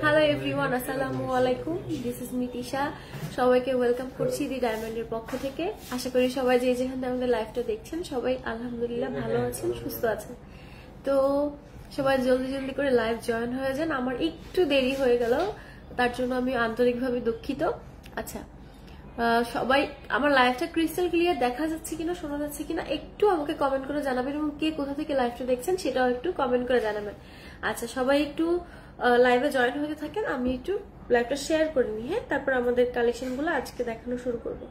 Hello everyone, আসসালামু আলাইকুম। This is Mitisha. সবাইকে ওয়েলকাম করছি দি ডায়মন্ডের পক্ষ থেকে। আশা করি সবাই যে যেখানে আমাদের লাইভটা দেখছেন সবাই আলহামদুলিল্লাহ ভালো আছেন, সুস্থ আছেন। তো সবাই জলদি জলদি করে লাইভ জয়েন হয়ে যান। আমার একটু দেরি হয়ে গেল, তার জন্য আমি আন্তরিকভাবে দুঃখিত। আচ্ছা, সবাই আমার লাইভটা ক্রিস্টাল ক্লিয়ার দেখা যাচ্ছে কিনা, শোনা যাচ্ছে কিনা একটু আমাকে কমেন্ট করে জানাবেন, এবং কে কোথা থেকে লাইভটা দেখছেন সেটাও একটু কমেন্ট করে জানাবেন। আচ্ছা, সবাই একটু লাইভে জয়েন হতে থাকেন, আমি একটু লাইভটা শেয়ার করে নিই। হ্যাঁ, তারপর আমাদের কালেকশন গুলো আজকে দেখানো শুরু করব।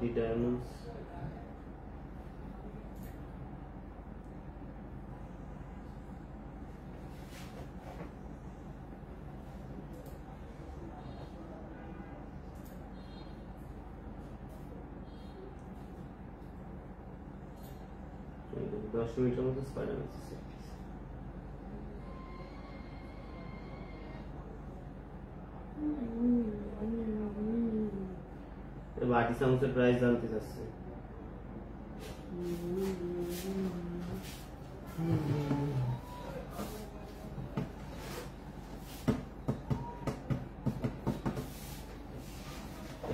The diamonds. দশ মিনিটের মধ্যে স্পাইডারম্যান বাটি চামচের প্রাইস জানতে চাচ্ছে।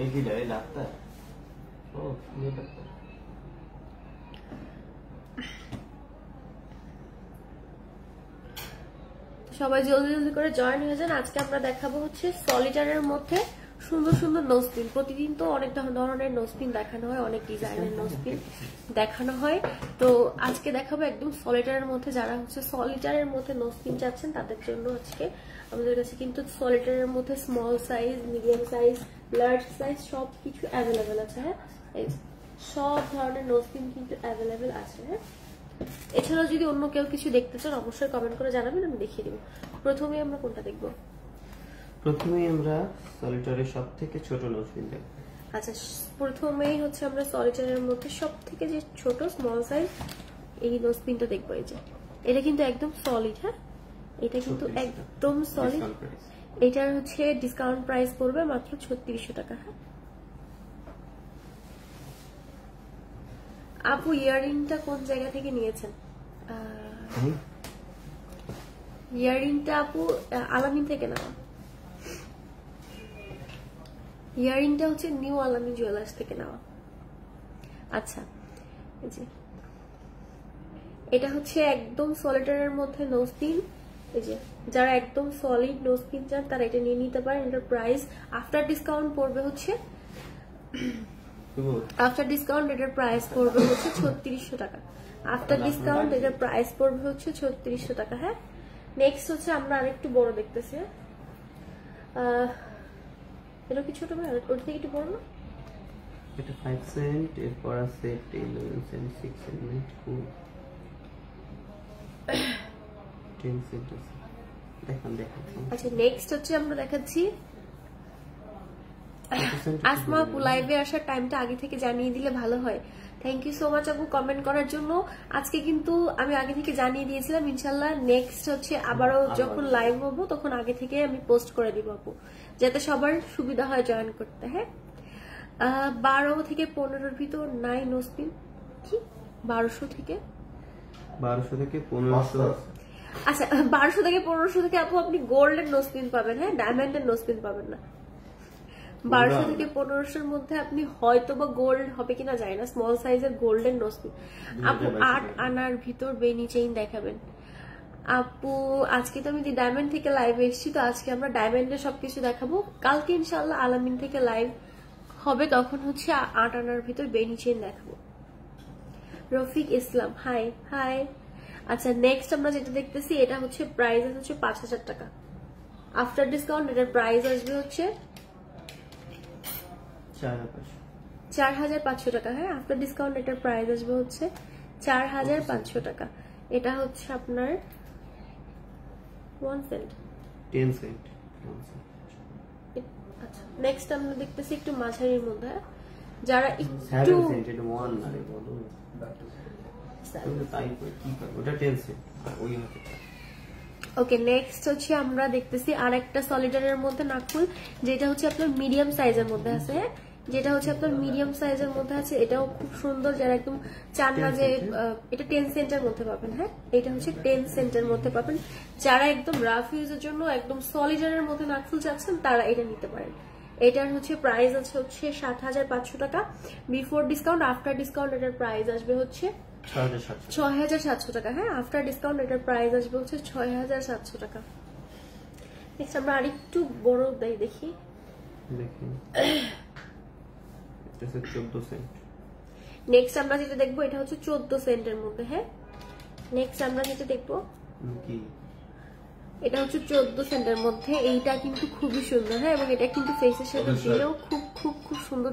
এই কি রে ডাক্তার? ও ये ডাক্তার। সবাই জলদি জলদি করে জয়েন হয়ে যান। আজকে আমরা দেখাবো হচ্ছে সলিটারের মধ্যে সুন্দর সুন্দর নোজপিন। প্রতিদিন তো অনেক ধরনের নোজপিন দেখানো হয়, অনেক ডিজাইনের নোজপিন দেখানো হয়। তো আজকে দেখাবো একদম সলিটারের মধ্যে। যারা হচ্ছে সলিটারের মধ্যে নোজপিন চাচ্ছেন তাদের জন্য আজকে আমাদের কাছে কিন্তু সলিটারের মধ্যে small size, medium size, large size সবকিছু অ্যাভেলেবেল আছে। হ্যাঁ, এই সব ধরনের নোজপিন কিন্তু অ্যাভেলেবেল আছে। হ্যাঁ, এছাড়াও যদি অন্য কেউ কিছু দেখতে চান অবশ্যই কমেন্ট করে জানাবেন, আমি দেখিয়ে দিব। প্রথমে আমরা কোনটা দেখবো? প্রথমেই আমরা সলিটারের সবথেকে ছোট নোজপিন দেখব। আচ্ছা, প্রথমেই হচ্ছে আমরা সলিটারের মধ্যে সবথেকে যে ছোট স্মল সাইজ এই নোজপিনটা দেখবো। এই যে এটা কিন্তু একদম সলিড। হ্যাঁ, এটা কিন্তু একদম সলিড। এটার হচ্ছে ডিসকাউন্ট প্রাইস পড়বে মাত্র 3600 টাকা। হ্যাঁ আপু, ইয়াররিংটা কোন জায়গা থেকে নিয়েছেন? ইয়াররিংটা আপু আলামিন থেকে নেওয়া। ইয়াররিংটা হচ্ছে নিউ আলামিন জুয়েলার্স থেকে নেওয়া। আচ্ছা, এই যে এটা হচ্ছে একদম সলিটারের মধ্যে নোজপিন। এই যে যারা একদম সলিড নোজপিন চান তারা এটা নিয়ে নিতে পারেন। এটার প্রাইস আফটার ডিসকাউন্ট পড়বে হচ্ছে আফটার ডিসকাউন্ট এটার প্রাইস পড়বে হচ্ছে 3600 টাকা। আফটার ডিসকাউন্ট এটার প্রাইস পড়বে হচ্ছে 3600 টাকা। হ্যাঁ, নেক্সট হচ্ছে আমরা আরেকটু বড় দেখতেছি। এটা কি ছোট ভাই? ওর থেকে একটু বড় না? এটা 5 সেন্ট, এরপর আছে 11 সেন্ট, 6 সেন্ট, 10 সেন্ট আছে। দেখুন। আচ্ছা, নেক্সট হচ্ছে আমরা দেখাচ্ছি আসমা আপু, লাইভে আসার টাইমটা আগে থেকে জানিয়ে দিলে ভালো হয়। থ্যাংক ইউ সো মাচ আপু কমেন্ট করার জন্য। আজকে কিন্তু আমি আগে থেকে জানিয়ে দিয়েছিলাম, ইনশাল্লাহ নেক্সট হচ্ছে আবারও যখন লাইভ হবো তখন আগে থেকে আমি পোস্ট করে দিব আপু, যাতে সবার সুবিধা হয় জয়েন করতে। হ্যাঁ, 12 থেকে 15-র ভিতর নাই নোজপিন। কি 1200 থেকে 1500? আচ্ছা, 1200 থেকে 1500 থেকে আপু আপনি গোল্ডের নোজপিন পাবেন। হ্যাঁ, ডায়মন্ডের নোজপিন পাবেন না। 1200 থেকে 1500-র মধ্যে আপনি হয়তো বা গোল্ড হবে কিনা জানি না, স্মল সাইজের গোল্ডেন নোজপিন। আপু 8 আনার ভিতর বেনি চেইন দেখাবেন। আপু আজকে তো আমি ডায়মন্ড থেকে লাইভে এসেছি, তো আজকে আমরা ডায়মন্ডের সবকিছু দেখাবো। কালকে ইনশাআল্লাহ আলামিন থেকে লাইভ হবে, তখন হচ্ছে 8 আনার ভিতর বেনি চেইন দেখাবো। রফিক ইসলাম, হাই হাই। আচ্ছা, নেক্সট আমরা যেটা দেখতেছি এটা হচ্ছে প্রাইস হচ্ছে 5000 টাকা। আফটার ডিসকাউন্ট এটার প্রাইস আসবে হচ্ছে 4500 টাকা। হ্যাঁ, আফটার ডিসকাউন্ট এটার প্রাইস আসবে হচ্ছে 4500 টাকা। এটা হচ্ছে আপনার 1 সেন্ট, 10 সেন্ট। আচ্ছা, নেক্সট আমরা দেখতেছি একটু মাঝারির মধ্যে, যারা একটু ওকে, নেক্সট হচ্ছে আমরা দেখতেছি আর একটা সলিডারের মধ্যে নাকফুল, যেটা হচ্ছে আপনার মিডিয়াম সাইজের মধ্যে আছে। হ্যাঁ, যেটা হচ্ছে আপনার মিডিয়াম সাইজের মধ্যে আছে, এটাও খুব সুন্দর। যারা একদম চান না যে এটা 10 সেন্টের মধ্যে পাবেন, হ্যাঁ এটা হচ্ছে 10 সেন্টের মধ্যে পাবেন। যারা একদম রাফ ইউজের জন্য একদম সলিডারের মধ্যে নাকফুল চাচ্ছেন তারা এটা নিতে পারেন। এটার হচ্ছে প্রাইস আছে হচ্ছে ৭৫০০ টাকা বিফোর ডিসকাউন্ট। আফটার ডিসকাউন্ট এটার প্রাইস আসবে হচ্ছে ৬৭০০ টাকা। হ্যাঁ, আফটার ডিসকাউন্ট এটার প্রাইস আসবে হচ্ছে ৬৭০০ টাকা। নেক্সট আমরা আরেকটু বড় দেখি। নেক্সট আমরা যেটা দেখবো এটা হচ্ছে 14 সেন্টের মধ্যে। হ্যাঁ, নেক্সট আমরা যেটা দেখবো এটা হচ্ছে 14 সেন্টের মধ্যে। এইটা কিন্তু খুবই সুন্দর। হ্যাঁ, এবং এটা কিন্তু ফেসের সাথে দিলেও খুব খুব খুব সুন্দর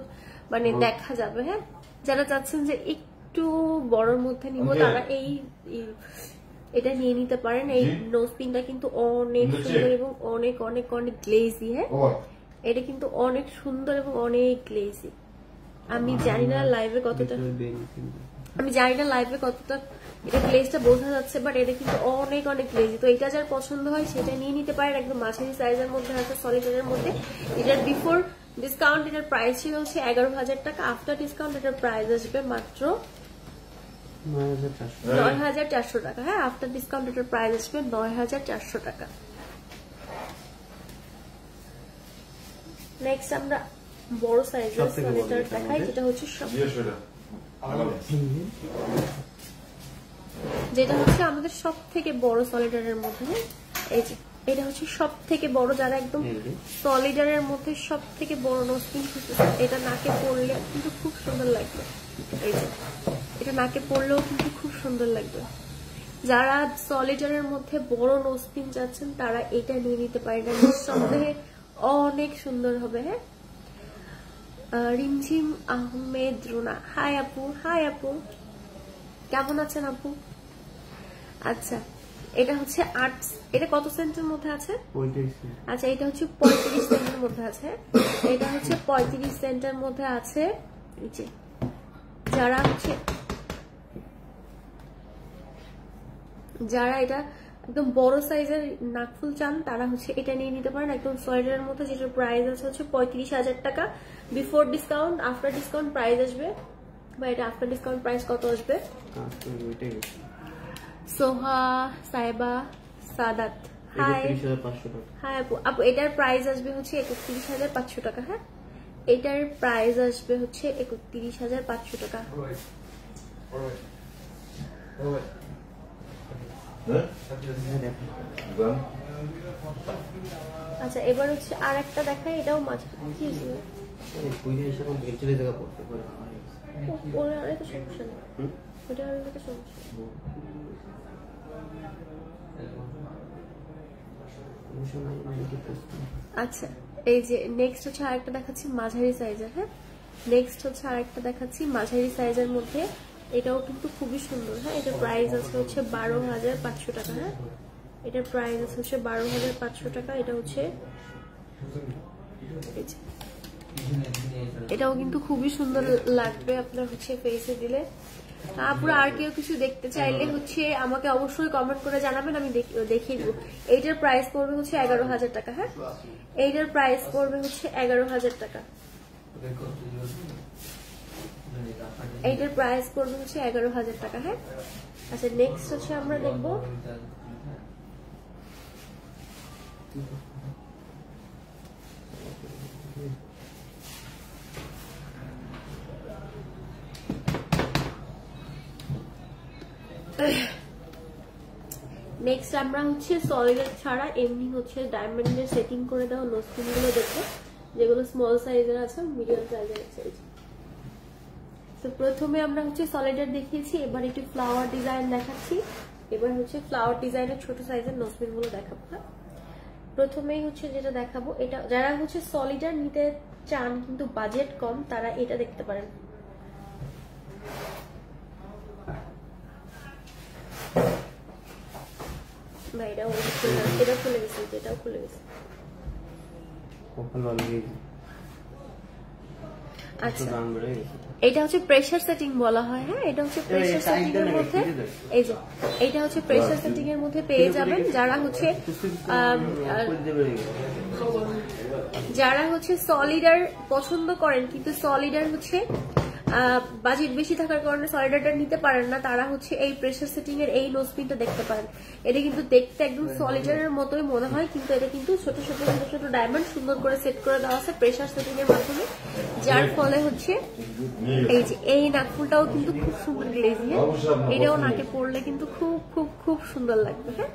মানে দেখা যাবে। হ্যাঁ, যারা চাচ্ছেন যে একটু বড়র মধ্যে নিব তারা এটা নিয়ে নিতে পারেন। এই নোজ পিনটা কিন্তু অনেক সুন্দর এবং অনেক অনেক অনেক গ্লেজি। হ্যাঁ, এটা কিন্তু অনেক সুন্দর এবং অনেক গ্লেজি। আমি জানি না লাইভে কতটা এটা গ্লেজটা বোঝা যাচ্ছে, বাট এটা কিন্তু অনেক অনেক গ্লেজি। তো এটা যার পছন্দ হয় সেটা নিয়ে নিতে পারেন। একদম মাঝারি সাইজের মধ্যে আছে, সলিডারের মধ্যে। এটার বিফোর ডিসকাউন্ট এটার প্রাইস ছিল হচ্ছে ১১,০০০ টাকা। আফটার ডিসকাউন্ট এটার প্রাইস আসবে মাত্র ৯,৪০০ টাকা। হ্যাঁ, আফটার ডিসকাউন্ট এটার প্রাইস আসবে ৯,৪০০ টাকা। নেক্সট আমরা বড় সাইজের সলিডার দেখাই, যেটা হচ্ছে আমাদের সব থেকে বড় সলিডারের মধ্যে। এই যে এটা হচ্ছে সব থেকে বড়। যারা একদম সলিডারের মধ্যে সব থেকে বড় নোজ পিন খুঁজতেছে, এটা নাকে পরলে কিন্তু খুব সুন্দর লাগবে। এই যে এটা নাকে পরলেও কিন্তু খুব সুন্দর লাগবে। যারা সলিডারের মধ্যে বড় নোজ পিন চাচ্ছেন তারা এটা নিয়ে নিতে পারেন। এটা নিঃসন্দেহে অনেক সুন্দর হবে। হ্যাঁ, রিমঝিম আহমেদ রুনা, হাই আপু। হাই আপু, কেমন আছেন আপু? আচ্ছা, এটা হচ্ছে এটা কত সেন্টের মধ্যে আছে? আচ্ছা, এটা হচ্ছে ৩৫ সেন্টের মধ্যে আছে। এটা হচ্ছে ৩৫ সেন্টের মধ্যে আছে। যারা এটা একদম বড় সাইজের নাকফুল চান তারা হচ্ছে এটা নিয়ে নিতে পারেন। একদম সলিডারের মধ্যে, যেটার প্রাইস আছে হচ্ছে ৩৫,০০০ টাকা before discount. After discount price আসবে, বা এটা আফটার ডিসকাউন্ট প্রাইস কত আসবে? সোহা সাইবা সাদাত, হাই হাই আপু। আপু এটার প্রাইস আসবে হচ্ছে ৩১,৫০০ টাকা। হ্যাঁ, এটার প্রাইস আসবে হচ্ছে ৩১,৫০০ টাকা। আচ্ছা, এবার হচ্ছে আর একটা দেখাই। এটাও মাছ কি সমস্যা নেই, ওটা আচ্ছা, এই যে নেক্সট হচ্ছে আরেকটা দেখাচ্ছি মাঝারি সাইজের। হ্যাঁ, নেক্সট হচ্ছে আরেকটা দেখাচ্ছি মাঝারি সাইজের মধ্যে। এটাও কিন্তু খুবই সুন্দর। হ্যাঁ, এটার প্রাইস আছে হচ্ছে ১২,৫০০ টাকা। হ্যাঁ, এটার প্রাইস আছে হচ্ছে ১২,৫০০ টাকা। এটা হচ্ছে এটাও কিন্তু খুবই সুন্দর লাগবে আপনার হচ্ছে ফেসে দিলে। আপুরা আর কেউ কিছু দেখতে চাইলে হচ্ছে আমাকে অবশ্যই কমেন্ট করে জানাবেন, আমি দেখিয়ে দিব। এইটার প্রাইস পড়বে হচ্ছে ১১,০০০ টাকা। হ্যাঁ, এইটার প্রাইস পড়বে হচ্ছে ১১,০০০ টাকা। এইটার প্রাইস পড়বে হচ্ছে ১১,০০০ টাকা। হ্যাঁ, আচ্ছা, নেক্সট হচ্ছে আমরা দেখবো নেক্সট আমরা হচ্ছে সলিডার ছাড়া এমনি হচ্ছে ডায়মন্ডের সেটিং করে দেওয়া নোজ পিন গুলো দেখবো, যেগুলো স্মল সাইজের আছে, মিডিয়াম সাইজের সাইজ। তো প্রথমে আমরা হচ্ছে সলিডার দেখিয়েছি, এবার একটু ফ্লাওয়ার ডিজাইন দেখাচ্ছি। এবার হচ্ছে ফ্লাওয়ার ডিজাইনের ছোট সাইজের নোজ পিন গুলো দেখাবো। হ্যাঁ, প্রথমেই হচ্ছে যেটা দেখাবো, এটা যারা হচ্ছে সলিডার নিতে চান কিন্তু বাজেট কম তারা এটা দেখতে পারেন। এটা খুলে গেছে, এটাও খুলে গেছে। আচ্ছা দাম বেড়ে গেছে। এটা হচ্ছে প্রেসার সেটিং বলা হয়। হ্যাঁ, এটা হচ্ছে প্রেসার সেটিং এর মধ্যে, এই যে এটা হচ্ছে প্রেসার সেটিং এর মধ্যে পেয়ে যাবেন। যারা হচ্ছে সলিডার পছন্দ করেন কিন্তু সলিডার হচ্ছে বাজেট বেশি থাকার কারণে সলিডারটা নিতে পারেন না, তারা হচ্ছে এই প্রেসার সেটিং এর এই নোজপিনটা দেখতে পারেন। এটা কিন্তু দেখতে একদম সলিডারের মতোই মনে হয়, কিন্তু এটা কিন্তু ছোট ছোট ছোট ছোট ডায়মন্ড সুন্দর করে সেট করে দেওয়া আছে প্রেসার সেটিং এর মাধ্যমে, যার ফলে হচ্ছে এই যে এই নাকফুলটাও কিন্তু খুব সুন্দর গ্লেজি। হ্যাঁ, এটাও নাকে পড়লে কিন্তু খুব খুব খুব সুন্দর লাগবে। হ্যাঁ,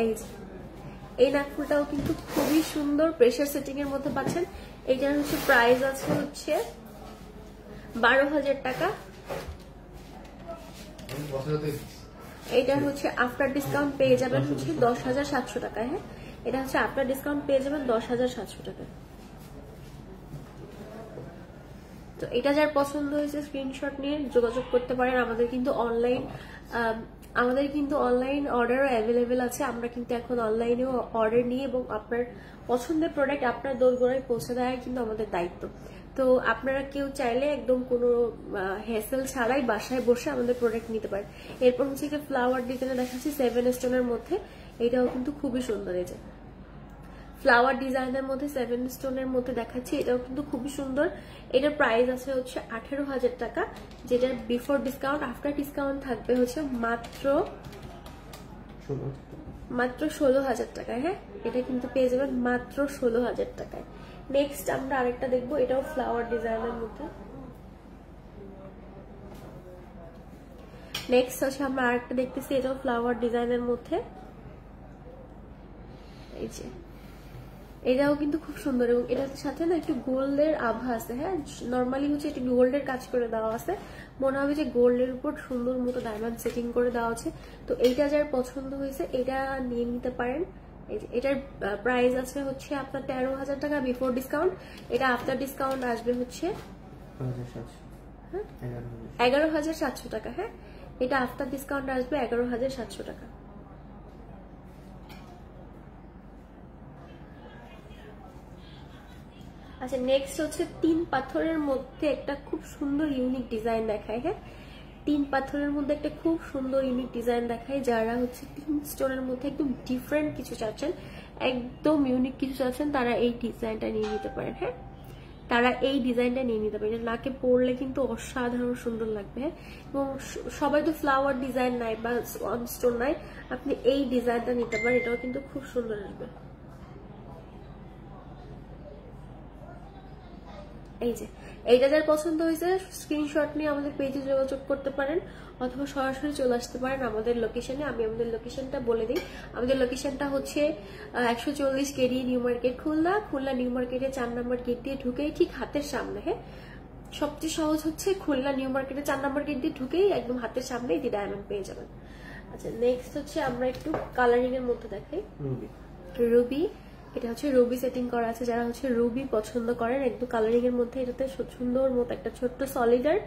এই যে এই নাকফুলটাও কিন্তু খুবই সুন্দর প্রেসার সেটিং এর মধ্যে পাচ্ছেন। এইটার হচ্ছে প্রাইস আছে হচ্ছে 12,000 টাকা। এটা হচ্ছে আফটার ডিসকাউন্ট পেয়ে যাবেন হচ্ছে 10,700 টাকায়। হ্যাঁ, এটা হচ্ছে আফটার ডিসকাউন্ট পেয়ে যাবেন 10,700 টাকায়। তো এটা যার পছন্দ হয়েছে স্ক্রিনশট নিয়ে যোগাযোগ করতে পারেন। আমাদের কিন্তু অনলাইন অর্ডারও অ্যাভেলেবেল আছে। আমরা কিন্তু এখন অনলাইনেও অর্ডার নিই এবং আপনার পছন্দের প্রোডাক্ট আপনার দোরগোড়ায় পৌঁছে দেওয়া কিন্তু আমাদের দায়িত্ব। তো আপনারা কেউ চাইলে একদম কোনো হ্যাসেল ছাড়াই বাসায় বসে আমাদের প্রোডাক্ট নিতে পারেন। এরপর হচ্ছে একটা ফ্লাওয়ার ডিজাইনে দেখাচ্ছি 7 স্টোনের মধ্যে, এটাও কিন্তু খুবই সুন্দর। এই যে ফ্লাওয়ার ডিজাইনের মধ্যে 7 স্টোনের মধ্যে দেখাচ্ছি, এটাও কিন্তু খুবই সুন্দর। এটার প্রাইস আছে হচ্ছে 18,000 টাকা, যেটা বিফোর ডিসকাউন্ট। আফটার ডিসকাউন্ট থাকবে হচ্ছে মাত্র 16,000 টাকায়। হ্যাঁ, এটা কিন্তু পেয়ে যাবেন মাত্র 16,000 টাকায়। নেক্সট আমরা আরেকটা দেখবো, এটাও ফ্লাওয়ার ডিজাইনের মধ্যে। নেক্সট হচ্ছে আমরা আরেকটা দেখতেছি, এটাও ফ্লাওয়ার ডিজাইনের মধ্যে। এই যে এটাও কিন্তু খুব সুন্দর এবং এটার সাথে না একটু গোল্ডের আভা আছে। হ্যাঁ, নর্মালি হচ্ছে একটু গোল্ডের কাজ করে দেওয়া আছে, মনে হবে যে গোল্ডের উপর সুন্দর মতো ডায়মন্ড সেটিং করে দেওয়া আছে। তো এইটা যার পছন্দ হয়েছে এটা নিয়ে নিতে পারেন। এটার প্রাইস আছে হচ্ছে আপনার 13,000 টাকা বিফোর ডিসকাউন্ট। এটা আফটার ডিসকাউন্ট আসবে হচ্ছে 11,700 টাকা। হ্যাঁ, এটা আফটার ডিসকাউন্ট আসবে 11,700 টাকা। আচ্ছা, নেক্সট হচ্ছে 3 পাথরের মধ্যে একটা খুব সুন্দর ইউনিক ডিজাইন দেখায়। হ্যাঁ, 3 পাথরের মধ্যে একটা খুব সুন্দর ইউনিক ডিজাইন দেখায়। যারা হচ্ছে 3 স্টোনের মধ্যে একদম ডিফারেন্ট কিছু চাচ্ছেন, একদম ইউনিক কিছু চাচ্ছেন, তারা এই ডিজাইনটা নিয়ে নিতে পারেন। হ্যাঁ, তারা এই ডিজাইনটা নিয়ে নিতে পারেন। নাকে পরলে কিন্তু অসাধারণ সুন্দর লাগবে। হ্যাঁ, এবং সবাই তো ফ্লাওয়ার ডিজাইন নাই বা ওয়ান স্টোন নাই, আপনি এই ডিজাইনটা নিতে পারেন, এটাও কিন্তু খুব সুন্দর আসবে। এই যে এইটা যার পছন্দ হয়েছে স্ক্রিনশট নিয়ে আমাদের পেজে যোগাযোগ করতে পারেন অথবা সরাসরি চলে আসতে পারেন আমাদের লোকেশনে। আমি আমাদের লোকেশনটা বলে দিই। আমাদের লোকেশনটা হচ্ছে 140 KD new market, Khulna new মার্কেটে 4 নম্বর গেট দিয়ে ঢুকেই ঠিক হাতের সামনে। হ্যাঁ, সবচেয়ে সহজ হচ্ছে খুলনা নিউ মার্কেটে 4 নম্বর গেট দিয়ে ঢুকেই একদম হাতের সামনেই দি ডায়মন্ড পেয়ে যাবেন। আচ্ছা, নেক্সট হচ্ছে আমরা একটু কালারিং এর মধ্যে দেখাই। রুবি, এটা হচ্ছে রুবি সেটিং করা আছে। যারা হচ্ছে রুবি পছন্দ করেন একটু কালারিং এর মধ্যে, এটাতে সুন্দর মতো একটা ছোট্ট সলিডার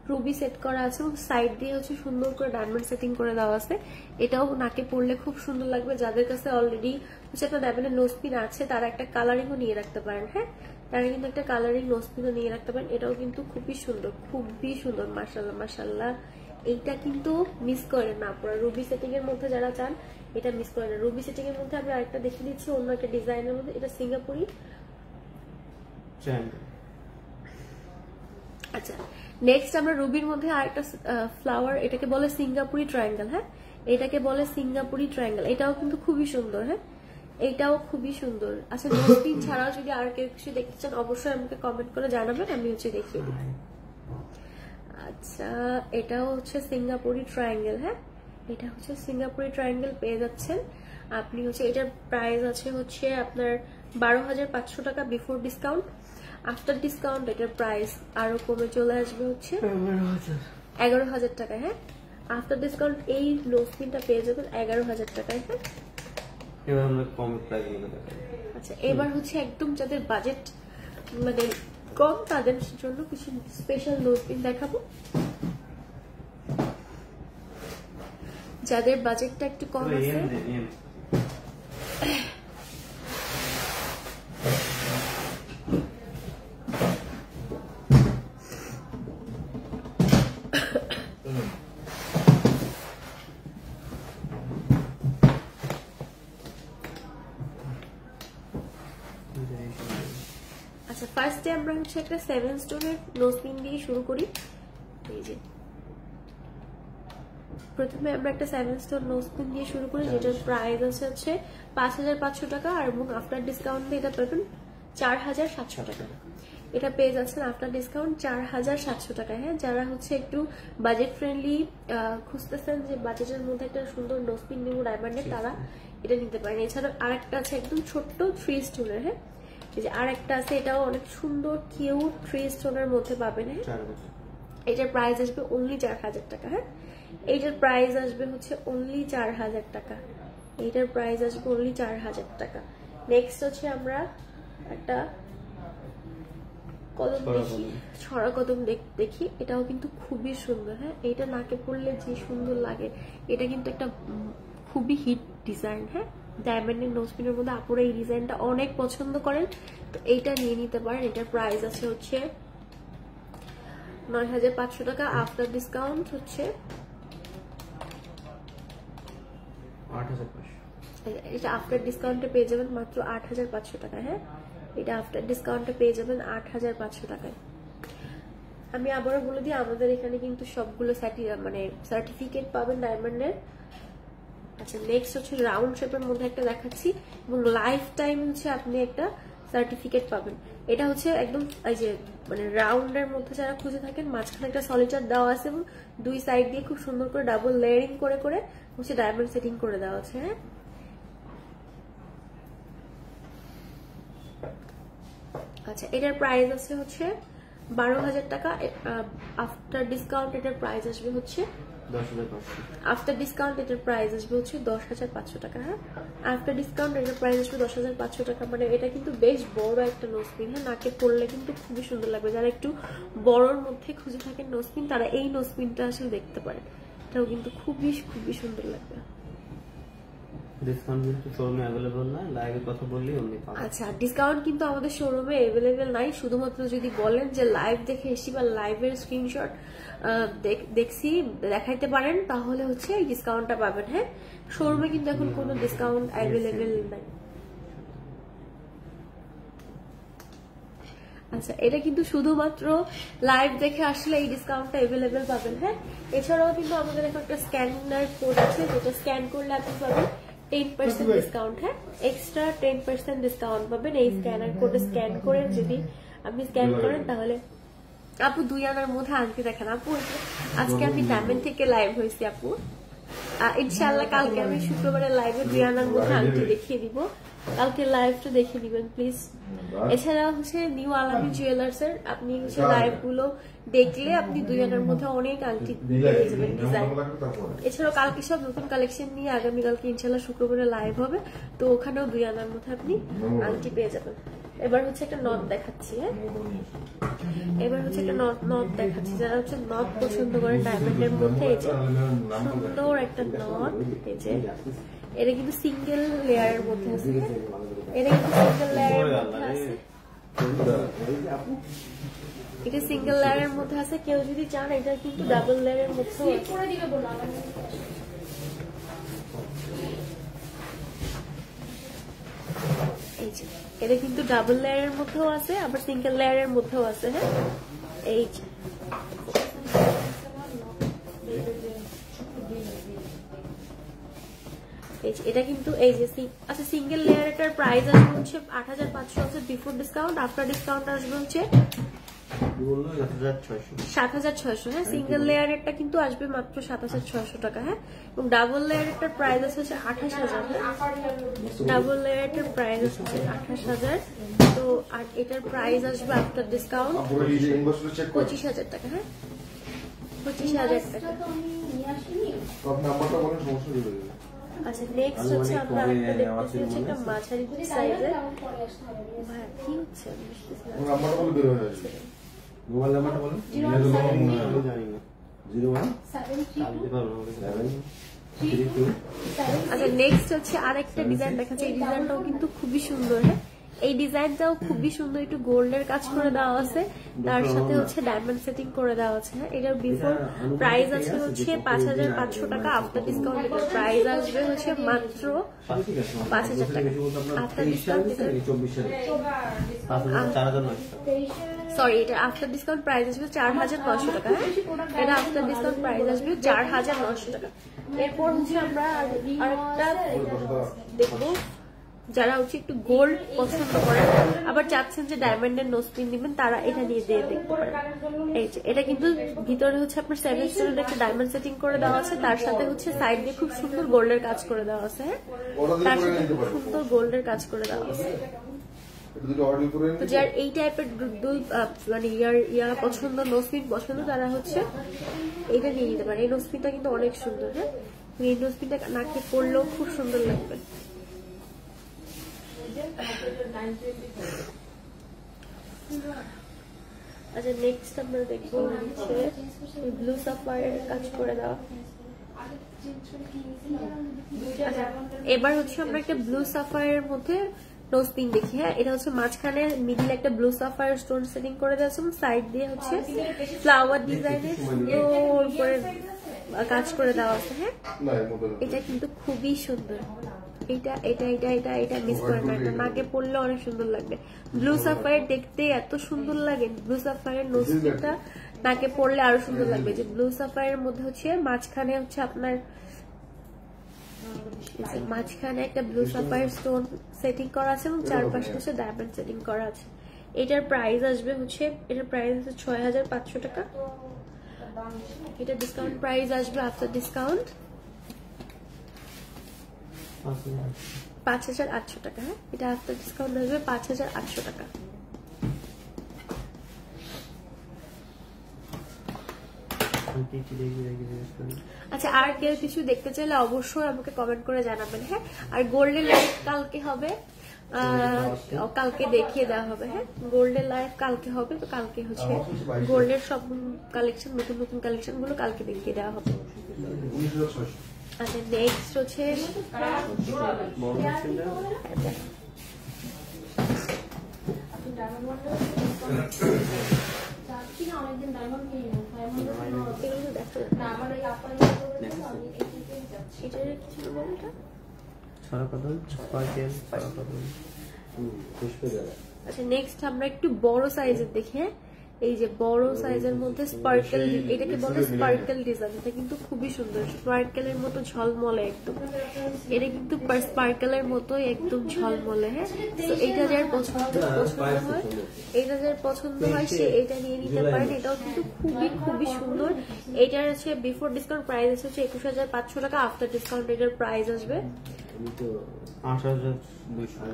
রুবি সেট করা আছে এবং সাইড দিয়ে হচ্ছে সুন্দর করে ডায়মন্ড সেটিং করে দেওয়া আছে। এটাও নাকে পড়লে খুব সুন্দর লাগবে। যাদের কাছে অলরেডি হচ্ছে একটা ডায়মন্ডের নোজপিন আছে তারা একটা কালারিংও নিয়ে রাখতে পারেন। হ্যাঁ, তারা কিন্তু একটা কালারিং নোজপিনও নিয়ে রাখতে পারেন। এটাও কিন্তু খুবই সুন্দর, খুবই সুন্দর। মাশাআল্লাহ মাশাআল্লাহ, এইটা কিন্তু মিস করেন না আপনারা। রুবি সেটিং এর মধ্যে যারা চান এটা মিস করেন না। রুবি সেটিং এর মধ্যে আমি আরেকটা দেখিয়ে দিচ্ছি অন্য একটা ডিজাইনের মধ্যে। এটা সিঙ্গাপুরি। আচ্ছা, নেক্সট আমরা রুবির মধ্যে আরেকটা ফ্লাওয়ার, এটাকে বলে সিঙ্গাপুরি ট্রায়াঙ্গেল। হ্যাঁ, এটাকে বলে সিঙ্গাপুরি ট্রায়াঙ্গেল। এটাও কিন্তু খুবই সুন্দর। হ্যাঁ, এইটাও খুবই সুন্দর। আচ্ছা, নোজপিন ছাড়াও যদি আর কেউ কিছু দেখতে চান অবশ্যই আমাকে কমেন্ট করে জানাবেন, আমি হচ্ছে দেখিয়ে দিই। আচ্ছা, এটাও হচ্ছে সিঙ্গাপুরি ট্রায়াঙ্গেল। হ্যাঁ, এটা হচ্ছে সিঙ্গাপুরি ট্রায়াঙ্গেল পেয়ে যাচ্ছেন আপনি। হচ্ছে এটার প্রাইস আছে হচ্ছে আপনার 12,500 টাকা বিফোর ডিসকাউন্ট। আফটার ডিসকাউন্ট এটার প্রাইস আরো কমে চলে আসবে হচ্ছে 11,000 টাকা। হ্যাঁ, আফটার ডিসকাউন্ট এই নোজপিনটা পেয়ে যাবেন 11,000 টাকায়। হ্যাঁ, এবার আমরা কম প্রাইসে দেখাবো। আচ্ছা, এবার হচ্ছে একদম যাদের বাজেট মানে কম তাদের জন্য কিছু স্পেশাল নোজপিন দেখাবো। যাদের বাজেটটা একটু কম আছে ফার্স্টে আমরা হচ্ছে একটা 7 স্টোনের নোজপিন দিয়ে শুরু করি। এই যে প্রথমে আমরা একটা 7 স্টোন নোজপিন দিয়ে শুরু করি, যেটার প্রাইস আছে হচ্ছে 5500 টাকা, আর এবং আফটার ডিসকাউন্ট দিয়ে এটা পাবেন 4700 টাকা। এটা পেয়ে যাচ্ছেন আফটার ডিসকাউন্ট 4700 টাকা। হ্যাঁ, যারা হচ্ছে একটু বাজেট ফ্রেন্ডলি খুঁজতেছেন, যে বাজেটের মধ্যে একটা সুন্দর নোজপিন নিউ ডায়মন্ডের, তারা এটা নিতে পারেন। এছাড়া আরেকটা আছে একদম ছোট্ট 3 স্টোনের। হ্যাঁ, এই যে আরেকটা আছে, এটাও অনেক সুন্দর কিউট 3 স্টোনের মধ্যে পাবেন। হ্যাঁ, এটার প্রাইস আসবে অনলি 4000 টাকা। হ্যাঁ, এইটার প্রাইস আসবে হচ্ছে অনলি 4000 টাকা। এইটার প্রাইস আসবে অনলি 4000 টাকা। নেক্সট হচ্ছে আমরা একটা কদম দেখি, ছড়া কদম দেখি। এটাও কিন্তু খুবই সুন্দর। হ্যাঁ, এটা নাকে পড়লে যে সুন্দর লাগে, এটা কিন্তু একটা খুবই হিট ডিজাইন। হ্যাঁ, ডায়মন্ডের নোজপিনের মধ্যে আপুরা এই ডিজাইনটা অনেক পছন্দ করেন, তো এইটা নিয়ে নিতে পারেন। এটার প্রাইস আছে হচ্ছে 9500 টাকা। আফটার ডিসকাউন্ট হচ্ছে 8500। এটা আফটার ডিসকাউন্টে পেয়ে যাবেন মাত্র 8500 টাকা। হ্যাঁ, এটা আফটার ডিসকাউন্টে পেয়ে যাবেন 8500 টাকায়। আমি আবারও বলে দিই, আমাদের এখানে কিন্তু সবগুলো মানে সার্টিফিকেট পাবেন ডায়মন্ডের। আচ্ছা, নেক্সট হচ্ছে রাউন্ড শেপের মধ্যে একটা দেখাচ্ছি, এবং লাইফ টাইম হচ্ছে আপনি একটা সার্টিফিকেট পাবেন। এটা হচ্ছে একদম এই যে মানে রাউন্ডের মধ্যে যারা খুঁজে থাকেন, মাঝখানে একটা সলিটার দেওয়া আছে এবং দুই সাইড দিয়ে খুব সুন্দর করে ডাবল লেয়ারিং করে করে হচ্ছে ডায়মন্ড সেটিং করে দেওয়া আছে। হ্যাঁ, আচ্ছা, এটার প্রাইস আছে হচ্ছে 12000 টাকা। আফটার ডিসকাউন্ট এটার প্রাইস আসবে হচ্ছে 10500। আফটার ডিসকাউন্ট এটার প্রাইস আসবে হচ্ছে 10500 টাকা। হ্যাঁ, আফটার ডিসকাউন্ট এটার প্রাইস আসবে 10500 টাকা। মানে এটা কিন্তু বেশ বড় একটা নোজপিন। হ্যাঁ, নাকে পড়লে কিন্তু খুবই সুন্দর লাগবে। যারা একটু বড়র মধ্যে খুঁজে থাকেন নোজপিন, তারা এই নোজপিনটা আসলে দেখতে পারেন। এটাও কিন্তু খুবই খুবই সুন্দর লাগবে। ডিসকাউন্ট কিন্তু শোরুমে अवेलेबल না, লাইভে কথা বললেই অনলি পাবেন। আচ্ছা, ডিসকাউন্ট কিন্তু আমাদের শোরুমে अवेलेबल নাই। শুধুমাত্র যদি বলেন যে লাইভ দেখে এসেছি বা লাইভের স্ক্রিনশট দেখছি দেখাইতে পারেন, তাহলে হচ্ছে এই ডিসকাউন্টটা পাবেন। হ্যাঁ, শোরুমে কিন্তু এখন কোনো ডিসকাউন্ট अवेलेबल নাই। আচ্ছা, এটা কিন্তু শুধুমাত্র লাইভ দেখে আসলে এই ডিসকাউন্টটা अवेलेबल পাবেন। হ্যাঁ, এছাড়াও কিন্তু আমাদের এখন একটা স্ক্যানার কোড আছে, যেটা স্ক্যান করলে আপনি পাবেন 10% ডিসকাউন্ট। হ্যাঁ, এক্সট্রা 10% ডিসকাউন্ট পাবেন এই স্ক্যানার কোডে স্ক্যান করে। যদি আপনি স্ক্যান করেন তাহলে আপু 2 আনার মধ্যে আংটি দেখেন। আপু আজকে আমি ডায়মন্ড থেকে লাইভ হয়েছি আপু, ইনশাআল্লাহ কালকে আমি শুক্রবারে লাইভে 2 আনার মধ্যে আংটি দেখিয়ে দিব। কালকে লাইভটা দেখে দিবেন প্লিজ। এছাড়া হচ্ছে নিউ আলামী জুয়েলার্স এর আপনি হচ্ছে লাইভ গুলো দেখলে আপনি 2 আনার মধ্যে অনেক আংটি পেয়ে যাবেন ডিজাইন। এছাড়াও কালকে সব নতুন কালেকশন নিয়ে আগামীকালকে ইনশাআল্লাহ শুক্রবারে লাইভ হবে, তো ওখানেও 2 আনার মধ্যে আপনি আংটি পেয়ে যাবেন। এবার হচ্ছে একটা নথ দেখাচ্ছি। হ্যাঁ, এবার হচ্ছে একটা নথ দেখাচ্ছি। যারা হচ্ছে নথ পছন্দ করেন ডায়মন্ডের মধ্যে, এই যে সুন্দর একটা নথ। এই যে এটা কিন্তু সিঙ্গেল লেয়ারের মধ্যে আছে। এটা কিন্তু সিঙ্গেল লেয়ারের মধ্যে আছে। এটা সিঙ্গেল লেয়ারের মধ্যে আছে। কেউ যদি চান এটা কিন্তু ডাবল লেয়ারের মধ্যে এই যে এটা কিন্তু ডাবল লেয়ারের মধ্যেও আছে, আবার সিঙ্গেল লেয়ারের মধ্যেও আছে। হ্যাঁ, এই যে এটা কিন্তু এই যে আচ্ছা, সিঙ্গেল লেয়ারটার প্রাইস আসবে হচ্ছে 8500 আছে বিফোর ডিসকাউন্ট। আফটার ডিসকাউন্ট আসবে হচ্ছে 7600। হ্যাঁ, সিঙ্গেল লেয়ারেরটা কিন্তু আসবে মাত্র 7600 টাকা। হ্যাঁ, এবং ডাবল লেয়ারেরটার প্রাইস আছে 28000। ডাবল লেয়ারেরটার প্রাইস আছে 28000। তো আর এটার প্রাইস আসবে আফটার ডিসকাউন্ট 25000 টাকা। হ্যাঁ, 25000 টাকা। আচ্ছা, নেক্সট হচ্ছে আমরা আরেকটা দেখতেছি, হচ্ছে একটা মাঝারি সাইজের। ভাই কি হচ্ছে মোবাইল নাম্বারটা বলেন। 017332। আচ্ছা, নেক্সট হচ্ছে আরেকটা ডিজাইন দেখাচ্ছে। এই ডিজাইনটাও কিন্তু খুবই সুন্দর। হ্যাঁ, এই ডিজাইনটাও খুবই সুন্দর, একটু গোল্ডের কাজ করে দেওয়া আছে, তার সাথে হচ্ছে ডায়মন্ড সেটিং করে দেওয়া আছে। হ্যাঁ, এটার বিফোর প্রাইস আছে হচ্ছে 5500 টাকা। আফটার ডিসকাউন্ট এটার প্রাইস আসবে হচ্ছে মাত্র 5000 টাকা। আফটার ডিসকাউন্ট সরি, এটা আফটার ডিসকাউন্ট প্রাইস আসবে 4,900 টাকা। হ্যাঁ, এটা আফটার ডিসকাউন্ট প্রাইস আসবে 4,900 টাকা। এরপর হচ্ছে আমরা আরেকটা দেখবো, যারা হচ্ছে একটু গোল্ড পছন্দ করেন আবার চাচ্ছেন যে ডায়মন্ডের নোজপিন দিবেন, তারা এটা নিয়ে দিয়ে দেখতে পারেন। এই যে এটা কিন্তু ভিতরে হচ্ছে আপনার 7 স্টোনের একটা ডায়মন্ড সেটিং করে দেওয়া আছে, তার সাথে হচ্ছে সাইড দিয়ে খুব সুন্দর গোল্ডের কাজ করে দেওয়া আছে। হ্যাঁ, তার সাথে খুব সুন্দর গোল্ডের কাজ করে দেওয়া আছে। তো যার এই টাইপের মানে ইয়ার পছন্দ, নোজপিন পছন্দ, তারা হচ্ছে এইটা নিয়ে নিতে পারে। এই নোজপিনটা কিন্তু অনেক সুন্দর। হ্যাঁ, এই নোজপিনটা নাকে পরলেও খুব সুন্দর লাগবে। আচ্ছা, নেক্সট আমরা দেখবো হচ্ছে ব্লু সাফায়ার কাজ করে দেওয়া। আচ্ছা, এবার হচ্ছে আমরা একটা ব্লু সাফায়ারের মধ্যে নোজপিন দেখি। হ্যাঁ, এটা হচ্ছে মাঝখানে মিডিল একটা ব্লু সাফায়ার স্টোন সেটিং করে দেওয়া আছে এবং সাইড দিয়ে হচ্ছে ফ্লাওয়ার ডিজাইনের সুন্দর করে কাজ করে দেওয়া আছে। হ্যাঁ, এটা কিন্তু খুবই সুন্দর। এটা এটা এটা এটা এটা মিস করে না, এটা নাকে পড়লে অনেক সুন্দর লাগবে। ব্লু সাফায়ার দেখতে এত সুন্দর লাগে, ব্লু সাফায়ার নোজপিনটা নাকে পড়লে আরো সুন্দর লাগবে। যে ব্লু সাফায়ারের মধ্যে হচ্ছে মাঝখানে হচ্ছে আপনার মাঝখানে একটা ব্লু সাফায়ার স্টোন সেটিং করা আছে এবং চারপাশে হচ্ছে ডায়মন্ড সেটিং করা আছে। এটার প্রাইস আসবে হচ্ছে 6,500 টাকা। এটা ডিসকাউন্ট প্রাইস আসবে আফটার ডিসকাউন্ট 5,800 টাকা। হ্যাঁ, এটা আফটার ডিসকাউন্ট আসবে 5,800 টাকা। আচ্ছা, আর কেউ কিছু দেখতে চাইলে অবশ্যই আমাকে কমেন্ট করে জানাবেন। হ্যাঁ, আর গোল্ডের লাইভ কালকে হবে, কালকে দেখিয়ে দেওয়া হবে। হ্যাঁ, গোল্ডের লাইভ কালকে হবে, তো কালকে হচ্ছে গোল্ডের সব কালেকশন, নতুন নতুন কালেকশন গুলো কালকে দেখিয়ে দেওয়া হবে। আচ্ছা, নেক্সট হচ্ছে আচ্ছা, নেক্সট আমরা একটু বড় সাইজের দেখি। এই যে বড় সাইজের মধ্যে স্পার্কেল, এটাকে বলে স্পার্কেল ডিজাইন। এটা কিন্তু খুবই সুন্দর, স্পার্কেলের মতো ঝলমলে একদম। এটা কিন্তু স্পার্কেলের মতো একদম ঝলমলে। হ্যাঁ, তো এইটা যার পছন্দ হয়, এটা যার পছন্দ হয় সে এটা নিয়ে নিতে পারেন। এটাও কিন্তু খুবই খুবই সুন্দর। এটার হচ্ছে বিফোর ডিসকাউন্ট প্রাইস হচ্ছে 21,500 টাকা। আফটার ডিসকাউন্ট এটার প্রাইস আসবে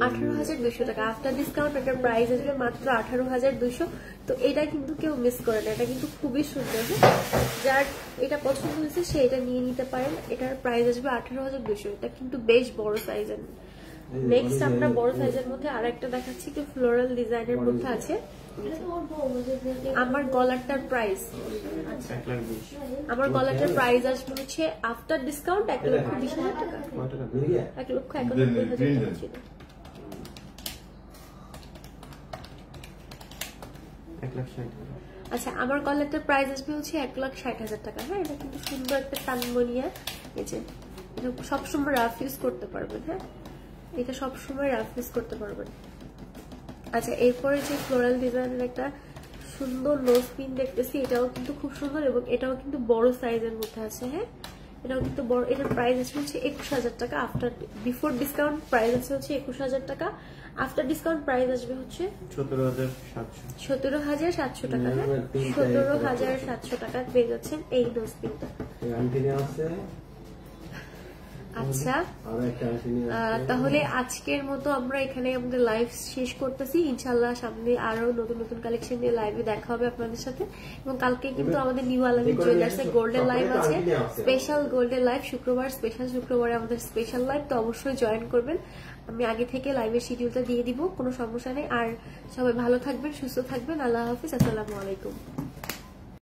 18,200 টাকা। আফটার ডিসকাউন্ট এটার প্রাইস আসবে মাত্র 18,200। তো এটা কিন্তু কেউ মিস করে না, এটা কিন্তু খুবই সুন্দর। যার এটা পছন্দ হয়েছে সে এটা নিয়ে নিতে পারেন। এটার প্রাইস আসবে 18,200। এটা কিন্তু বেশ বড় সাইজের। নেক্সট আমরা বড় সাইজের মধ্যে আরেকটা দেখাচ্ছি, একটু ফ্লোরাল ডিজাইনের মধ্যে আছে। আমার গলারটার প্রাইস, আমার গলারটার প্রাইস আসবে হচ্ছে আফটার ডিসকাউন্ট 1,20,000 টাকা। 1,91,000 টাকা ছিল। আচ্ছা, আমার গলারটার প্রাইস আসবে হচ্ছে 1,60,000 টাকা। হ্যাঁ, এটা কিন্তু সুন্দর একটা তানমনিয়া। এই যে এটা সবসময় রাফ ইউজ করতে পারবেন। হ্যাঁ, এটা সবসময় রাফ ইউজ করতে পারবেন। আচ্ছা, এরপরে যে ফ্লোরাল ডিজাইনের একটা সুন্দর নোজপিন দেখতেছি, এটাও কিন্তু খুব সুন্দর এবং এটাও কিন্তু বড় সাইজের মধ্যে আছে। হ্যাঁ, এটাও কিন্তু বড়। এটার প্রাইস আছে হচ্ছে 21,000 টাকা। আফটার বিফোর ডিসকাউন্ট প্রাইস আছে হচ্ছে 21,000 টাকা। আফটার ডিসকাউন্ট প্রাইস আসবে হচ্ছে 17,700 টাকা। হ্যাঁ, 17,700 টাকা পেয়ে যাচ্ছেন এই নোজপিনটা। আচ্ছা, তাহলে আজকের মতো আমরা এখানে আমাদের লাইভ শেষ করতেছি। ইনশাল্লাহ সামনে আরো নতুন নতুন কালেকশন নিয়ে লাইভে দেখা হবে আপনাদের সাথে। এবং কালকে কিন্তু আমাদের নিউ আলামিন জুয়েলার্স এর গোল্ডেন লাইভ আছে, স্পেশাল গোল্ডেন লাইভ। শুক্রবার স্পেশাল, শুক্রবারে আমাদের স্পেশাল লাইভ, তো অবশ্যই জয়েন করবেন। আমি আগে থেকে লাইভের শিডিউলটা দিয়ে দিব, কোনো সমস্যা নেই। আর সবাই ভালো থাকবেন, সুস্থ থাকবেন। আল্লাহ হাফিজ, আসসালামু আলাইকুম।